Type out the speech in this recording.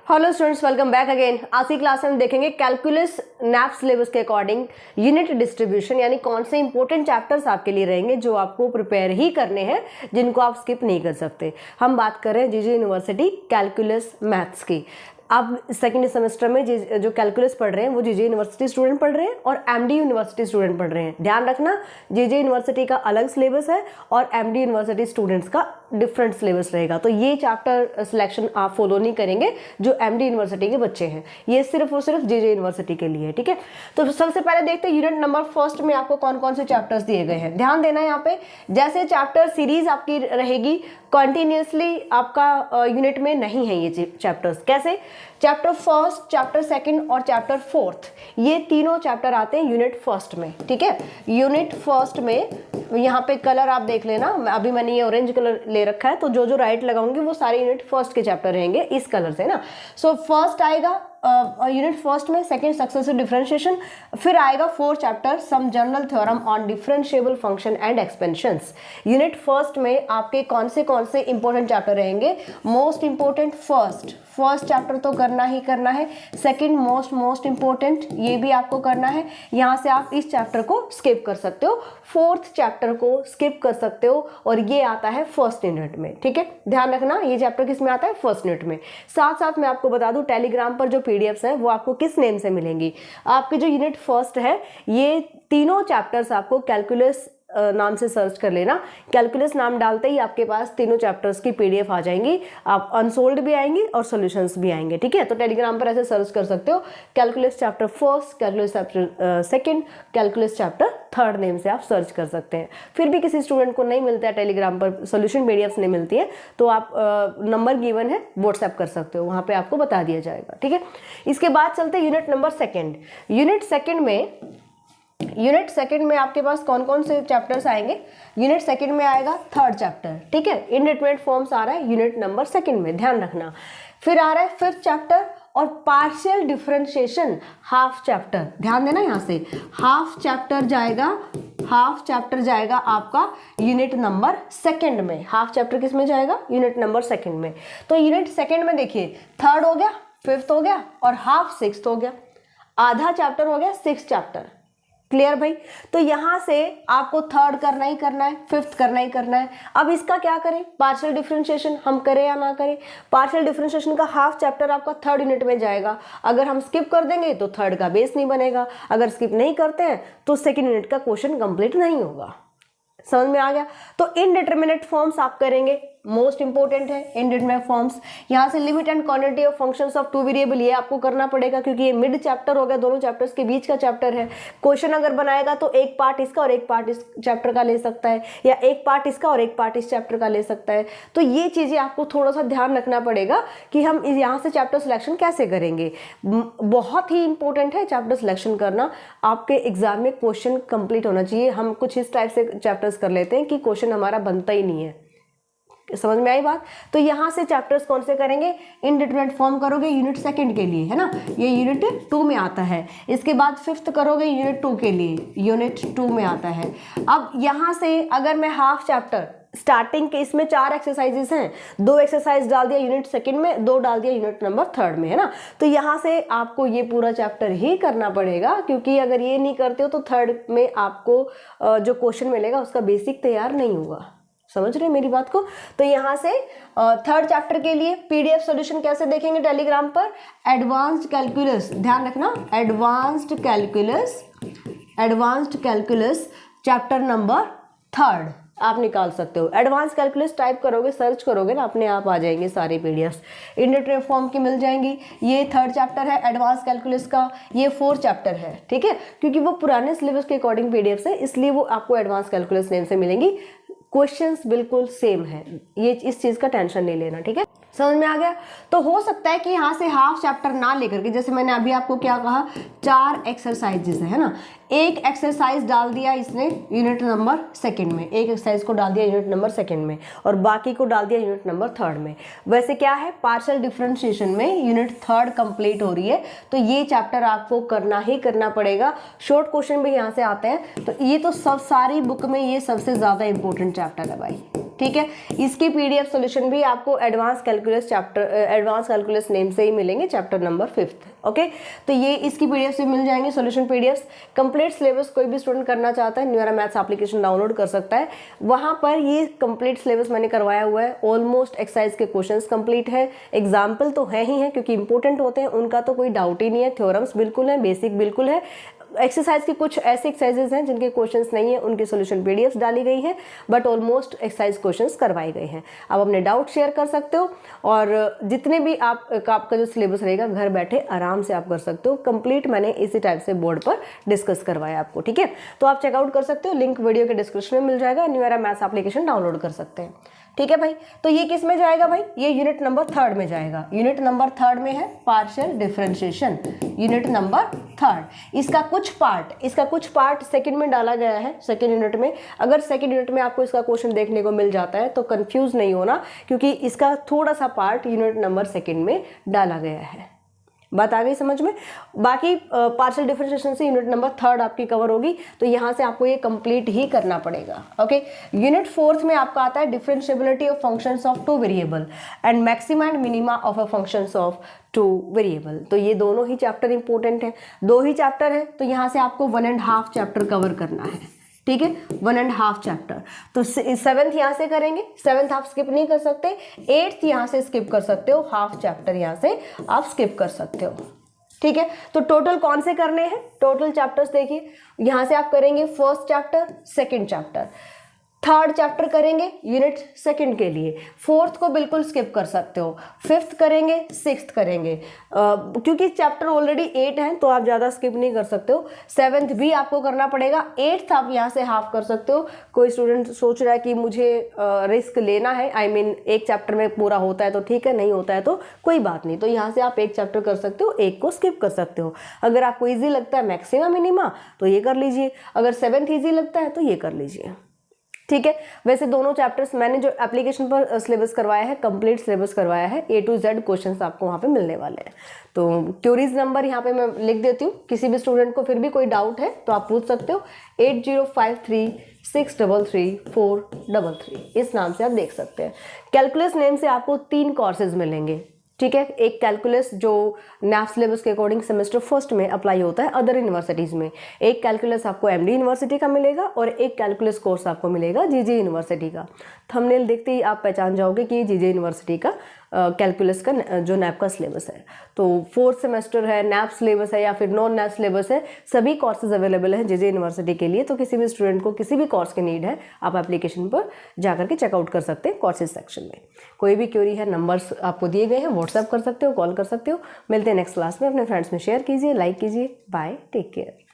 Hello students, welcome back again. आज की class में हम देखेंगे कैलकुलस नैप सिलेबस के अकॉर्डिंग यूनिट डिस्ट्रीब्यूशन, यानी कौन से इंपॉर्टेंट चैप्टर्स आपके लिए रहेंगे जो आपको प्रिपेयर ही करने हैं, जिनको आप स्किप नहीं कर सकते। हम बात कर रहे हैं जीजे यूनिवर्सिटी कैलकुलस मैथ्स की। अब सेकेंड सेमेस्टर में जो कैलकुलस पढ़ रहे हैं वो जीजे यूनिवर्सिटी स्टूडेंट पढ़ रहे हैं और एमडी यूनिवर्सिटी स्टूडेंट पढ़ रहे हैं। ध्यान रखना, जीजे यूनिवर्सिटी का अलग सिलेबस है और एमडी यूनिवर्सिटी स्टूडेंट्स का डिफरेंट सिलेबस रहेगा। तो ये चैप्टर सिलेक्शन आप फॉलो नहीं करेंगे जो एमडी यूनिवर्सिटी के बच्चे हैं, ये सिर्फ और सिर्फ जीजे यूनिवर्सिटी के लिए। ठीक है, तो सबसे पहले देखते हैं यूनिट नंबर फर्स्ट में आपको कौन कौन से चैप्टर्स दिए गए हैं। ध्यान देना यहाँ पे, जैसे चैप्टर सीरीज आपकी रहेगी कंटिन्यूसली, आपका यूनिट में नहीं है ये चैप्टर्स। कैसे? चैप्टर फर्स्ट, चैप्टर सेकंड और चैप्टर फोर्थ, ये तीनों चैप्टर आते हैं यूनिट फर्स्ट में। ठीक है, यूनिट फर्स्ट में यहाँ पे कलर आप देख लेना, अभी मैंने ये ऑरेंज कलर ले रखा है, तो जो जो राइट लगाऊंगी वो सारे यूनिट फर्स्ट के चैप्टर रहेंगे इस कलर से ना। सो फर्स्ट आएगा यूनिट फर्स्ट में सेकंड सक्सेसिव डिफरेंशिएशन, फिर आएगा fourth chapter some general theorem on differentiable function and expansions. Unit first में आपके कौन से इंपॉर्टेंट चैप्टर रहेंगे? मोस्ट इंपॉर्टेंट फर्स्ट चैप्टर तो करना ही करना है, सेकंड मोस्ट इंपॉर्टेंट ये भी आपको करना है, यहाँ से आप इस चैप्टर को स्किप कर सकते हो, फोर्थ चैप्टर को स्किप कर सकते हो, और ये आता है फर्स्ट यूनिट में। ठीक है, ध्यान रखना ये चैप्टर किस में आता है? फर्स्ट यूनिट में। साथ साथ मैं आपको बता दूं, टेलीग्राम पर जो पीडीएफ्स हैं वो आपको किस नेम से मिलेंगी? आपके जो यूनिट फर्स्ट है, ये तीनों चैप्टर्स आपको कैलकुलस नाम से सर्च कर लेना। कैलकुलस नाम डालते ही आपके पास तीनों चैप्टर्स की पीडीएफ आ जाएंगी, आप अनसोल्ड भी आएंगी और सॉल्यूशंस भी आएंगे। ठीक है, तो टेलीग्राम पर ऐसे सर्च कर सकते हो, calculus chapter first, calculus chapter second, calculus chapter third name से आप सर्च कर सकते हैं। फिर भी किसी स्टूडेंट को नहीं मिलता है टेलीग्राम पर सोल्यूशन पीडीएफ नहीं मिलती है, तो आप नंबर गिवन है व्हाट्सएप कर सकते हो, वहाँ पर आपको बता दिया जाएगा। ठीक है, इसके बाद चलते हैं unit number second. Unit second में आपके पास कौन कौन से चैप्टर्स आएंगे? यूनिट सेकंड में आएगा थर्ड चैप्टर। ठीक है, इनडिटरमिनेट फॉर्म्स आ रहा है यूनिट नंबर सेकंड में, ध्यान रखना। फिर आ रहा है फिफ्थ चैप्टर और पार्शियल डिफरेंशिएशन हाफ चैप्टर। ध्यान देना, यहाँ से हाफ चैप्टर जाएगा आपका यूनिट नंबर सेकंड में। हाफ चैप्टर किस में जाएगा? यूनिट नंबर सेकंड में। तो यूनिट सेकंड में देखिए, थर्ड हो गया, फिफ्थ हो गया और हाफ सिक्स्थ हो गया, आधा चैप्टर हो गया सिक्स्थ चैप्टर। क्लियर भाई? तो यहां से आपको थर्ड करना ही करना है, फिफ्थ करना ही करना है। अब इसका क्या करें? पार्शियल डिफरेंशिएशन हम करें या ना करें? पार्शियल डिफरेंशिएशन का हाफ चैप्टर आपका थर्ड यूनिट में जाएगा। अगर हम स्किप कर देंगे तो थर्ड का बेस नहीं बनेगा, अगर स्किप नहीं करते हैं तो सेकेंड यूनिट का क्वेश्चन कंप्लीट नहीं होगा। समझ में आ गया? तो इनडिटरमिनेट फॉर्म्स आप करेंगे, मोस्ट इंपॉर्टेंट है इनडिटरमिनेट फॉर्म्स। यहाँ से limit and quantity of functions of two variable, ये आपको करना पड़ेगा क्योंकि ये मिड चैप्टर हो गया, दोनों चैप्टर्स के बीच का चैप्टर है। क्वेश्चन अगर बनाएगा तो एक पार्ट इसका और एक पार्ट इस चैप्टर का ले सकता है, या एक पार्ट इसका और एक पार्ट इस चैप्टर का ले सकता है। तो ये चीजें आपको थोड़ा सा ध्यान रखना पड़ेगा कि हम यहाँ से चैप्टर सिलेक्शन कैसे करेंगे। बहुत ही इंपॉर्टेंट है चैप्टर सिलेक्शन करना, आपके एग्जाम में क्वेश्चन कंप्लीट होना चाहिए। हम कुछ इस टाइप से चैप्टर्स कर लेते हैं कि क्वेश्चन हमारा बनता ही नहीं है। समझ में आई बात? तो यहाँ से चैप्टर्स कौन से करेंगे? इनडिटरमिनेट फॉर्म करोगे यूनिट सेकंड के लिए, है ना, ये यूनिट 2 में आता है। इसके बाद फिफ्थ करोगे यूनिट 2 के लिए, यूनिट 2 में आता है। अब यहाँ से अगर मैं हाफ चैप्टर स्टार्टिंग के, इसमें 4 एक्सरसाइजेस हैं, 2 एक्सरसाइज डाल दिया यूनिट सेकंड में, 2 डाल दिया यूनिट नंबर थर्ड में, है ना। तो यहाँ से आपको ये पूरा चैप्टर ही करना पड़ेगा, क्योंकि अगर ये नहीं करते हो तो थर्ड में आपको जो क्वेश्चन मिलेगा उसका बेसिक तैयार नहीं होगा। समझ रहे हैं मेरी बात को? तो यहाँ से थर्ड चैप्टर के लिए पीडीएफ सॉल्यूशन कैसे देखेंगे टेलीग्राम पर? एडवांस्ड कैलकुलस, ध्यान रखना, advanced calculus chapter number third आप निकाल सकते हो। एडवांस कैलकुलस टाइप करोगे, सर्च करोगे ना, अपने आप आ जाएंगे सारे पीडीएफ्स, इनडिटरमिनेट फॉर्म की मिल जाएंगी। ये थर्ड चैप्टर है एडवांस कैलकुलस का, ये फोर्थ चैप्टर है। ठीक है, क्योंकि वो पुराने सिलेबस के अकॉर्डिंग पीडीएफ्स है, इसलिए वो आपको एडवांस कैलकुलस नेम से मिलेंगी। क्वेश्चंस बिल्कुल सेम है, ये इस चीज का टेंशन नहीं लेना। ठीक है, समझ में आ गया? तो हो सकता है कि यहाँ से हाफ चैप्टर ना लेकर के, जैसे मैंने अभी आपको क्या कहा, 4 एक्सरसाइजेस है ना, एक एक्सरसाइज डाल दिया इसने यूनिट नंबर सेकंड में, एक एक्सरसाइज को डाल दिया यूनिट नंबर सेकंड में, और बाकी को डाल दिया यूनिट नंबर थर्ड में। वैसे क्या है, पार्शियल डिफरेंशिएशन में यूनिट थर्ड कंप्लीट हो रही है, तो ये चैप्टर आपको करना ही करना पड़ेगा। शॉर्ट क्वेश्चन भी यहाँ से आते हैं, तो ये तो सब सारी बुक में ये सबसे ज्यादा इंपॉर्टेंट चैप्टर है भाई। ठीक है। इसकी पीडीएफ सॉल्यूशन भी आपको एडवांस कैलकुलस नेम से ही मिलेंगे, चैप्टर नंबर 5th। ओके, तो ये इसकी पीडीएफ से मिल जाएंगे सॉल्यूशन पीडीएफ। कंप्लीट सिलेबस कोई भी स्टूडेंट करना चाहता है न्यूरा मैथ्स एप्लीकेशन डाउनलोड कर सकता है। वहां पर ये कंप्लीट सिलेबस मैंने करवाया हुआ है, ऑलमोस्ट एक्सरसाइज के क्वेश्चंस कंप्लीट है, एग्जाम्पल तो है ही है क्योंकि इंपॉर्टेंट होते हैं, उनका तो कोई डाउट ही नहीं है, थ्योरम्स बिल्कुल है, बेसिक बिल्कुल है। एक्सरसाइज की कुछ ऐसे एक्सरसाइजेज हैं जिनके क्वेश्चंस नहीं है, उनकी सॉल्यूशन पीडीएफ डाली गई है, बट ऑलमोस्ट एक्सरसाइज क्वेश्चंस करवाए गए हैं। आप अपने डाउट शेयर कर सकते हो और जितने भी आपका जो सिलेबस रहेगा घर बैठे आराम से आप कर सकते हो। कंप्लीट मैंने इसी टाइप से बोर्ड पर डिस्कस करवाया आपको, ठीक है। तो आप चेकआउट कर सकते हो, लिंक वीडियो के डिस्क्रिप्शन में मिल जाएगा, न्यूरा मैथ्स एप्लीकेशन डाउनलोड कर सकते हैं, ठीक है भाई। तो ये किस में जाएगा भाई, ये यूनिट नंबर 3rd में जाएगा। यूनिट नंबर 3rd में है partial differentiation, unit number 3rd। इसका कुछ पार्ट सेकंड में डाला गया है, सेकंड यूनिट में। अगर सेकंड यूनिट में आपको इसका क्वेश्चन देखने को मिल जाता है तो कंफ्यूज नहीं होना, क्योंकि इसका थोड़ा सा पार्ट यूनिट नंबर 2 में डाला गया है। बात आ गई समझ में। बाकी पार्शियल डिफरेंशिएशन से यूनिट नंबर 3rd आपकी कवर होगी, तो यहाँ से आपको ये कंप्लीट ही करना पड़ेगा। ओके, यूनिट 4th में आपका आता है differentiability of functions of 2 variable and maxima and minima of a functions of 2 variable. तो ये दोनों ही चैप्टर इंपॉर्टेंट है, 2 ही चैप्टर है, तो यहाँ से आपको 1.5 चैप्टर कवर करना है, ठीक है, 1.5 चैप्टर। तो 7th यहाँ से करेंगे, 7th आप स्किप नहीं कर सकते, 8th यहाँ से स्किप कर सकते हो, हाफ चैप्टर यहाँ से आप स्किप कर सकते हो, ठीक है। तो टोटल कौन से करने हैं, टोटल चैप्टर्स देखिए, यहाँ से आप करेंगे 1st chapter, 2nd chapter, 3rd chapter करेंगे यूनिट 2 के लिए, 4th को बिल्कुल स्किप कर सकते हो, 5th करेंगे, 6th करेंगे, क्योंकि चैप्टर ऑलरेडी 8 हैं तो आप ज़्यादा स्किप नहीं कर सकते हो। 7th भी आपको करना पड़ेगा, 8th आप यहाँ से हाफ कर सकते हो। कोई स्टूडेंट सोच रहा है कि मुझे रिस्क लेना है, एक चैप्टर में पूरा होता है तो ठीक है, नहीं होता है तो कोई बात नहीं, तो यहाँ से आप एक चैप्टर कर सकते हो, एक को स्किप कर सकते हो। अगर आपको ईजी लगता है मैक्सिमा मिनिमा तो ये कर लीजिए, अगर 7th ईजी लगता है तो ये कर लीजिए, ठीक है। वैसे दोनों चैप्टर्स मैंने जो एप्लीकेशन पर सिलेबस करवाया है, कंप्लीट सिलेबस करवाया है, A to Z क्वेश्चंस आपको वहाँ पे मिलने वाले हैं। तो क्यूरीज नंबर यहाँ पे मैं लिख देती हूँ, किसी भी स्टूडेंट को फिर भी कोई डाउट है तो आप पूछ सकते हो, 8053633433 इस नाम से आप देख सकते हैं। कैलकुलस नेम से आपको 3 कोर्सेज मिलेंगे, ठीक है। एक कैलकुलस जो नैप सिलेबस के अकॉर्डिंग सेमेस्टर 1st में अप्लाई होता है अदर यूनिवर्सिटीज़ में, एक कैलकुलस आपको MD यूनिवर्सिटी का मिलेगा और एक कैलकुलस कोर्स आपको मिलेगा GJ यूनिवर्सिटी का। थंबनेल देखते ही आप पहचान जाओगे कि ये GJ यूनिवर्सिटी का कैलकुलस का जो नैप का सिलेबस है। तो 4th सेमेस्टर है, नैप सिलेबस है या फिर नॉन नैप सिलेबस है, सभी कोर्सेज अवेलेबल हैं GJ यूनिवर्सिटी के लिए। तो किसी भी स्टूडेंट को किसी भी कोर्स की नीड है, आप एप्लीकेशन पर जाकर के चेकआउट कर सकते हैं कोर्सेज सेक्शन में। कोई भी क्वेरी है, नंबर्स आपको दिए गए हैं, व्हाट्सएप कर सकते हो, कॉल कर सकते हो। मिलते हैं नेक्स्ट क्लास में, अपने फ्रेंड्स में शेयर कीजिए, लाइक कीजिए। Bye, take care.